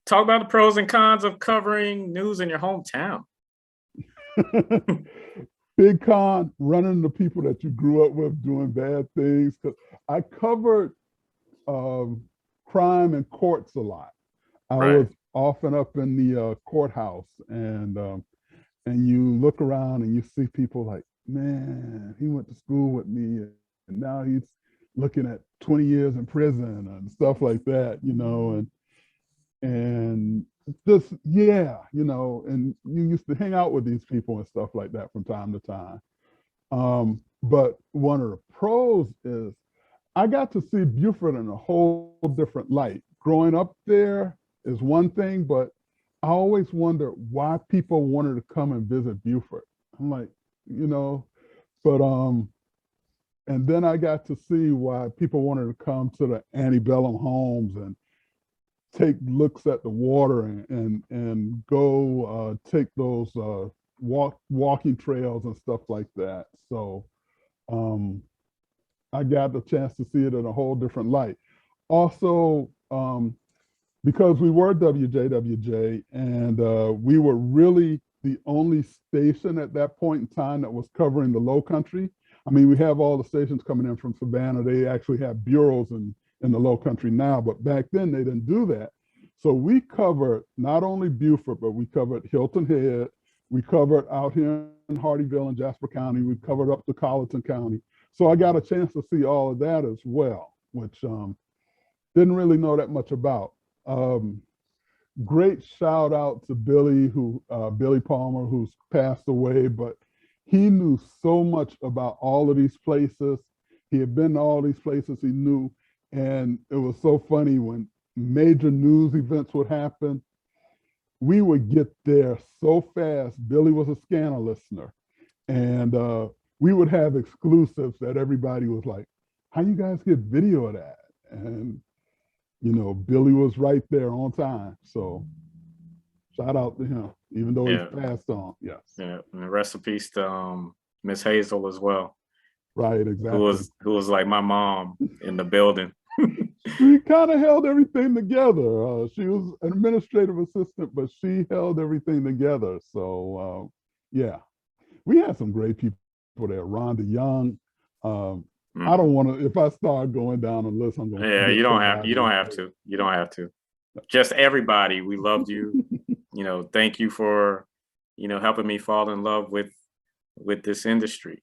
Talk about the pros and cons of covering news in your hometown. Big con, running into people that you grew up with doing bad things. 'Cause I covered crime in courts a lot. I Right. was often up in the courthouse, and you look around and you see people like, man, he went to school with me, and now he's looking at 20 years in prison and stuff like that, and just, yeah, and you used to hang out with these people and stuff like that from time to time. But one of the pros is I got to see Buford in a whole different light. Growing up there is one thing, but I always wondered why people wanted to come and visit Buford. I'm like, but and then I got to see why people wanted to come to the antebellum homes and take looks at the water and go take those walking trails and stuff like that. So I got the chance to see it in a whole different light. Also, because we were WJWJ, and we were really the only station at that point in time that was covering the Low Country. I mean, we have all the stations coming in from Savannah. They actually have bureaus in the Low Country now, but back then they didn't do that. So we covered not only Beaufort, but we covered Hilton Head. We covered out here in Hardeeville and Jasper County. We covered up to Colleton County. So I got a chance to see all of that as well, which didn't really know that much about. Great shout out to Billy, Billy Palmer, who's passed away, but he knew so much about all of these places. He had been to all these places he knew. And it was so funny when major news events would happen, we would get there so fast. Billy was a scanner listener. And we would have exclusives that everybody was like, how you guys get video of that? And, Billy was right there on time. So shout out to him, even though he's passed on. Yes. Yeah. And rest in peace to Miss Hazel as well. Right, exactly. Who was like my mom in the building. She kind of held everything together. She was an administrative assistant, but she held everything together. So yeah, we had some great people there. Rhonda Young. I don't want to. If I start going down a list, I'm going. Yeah, you don't have. You don't have to. You don't have to. Just everybody. We loved you. Thank you for, helping me fall in love with this industry.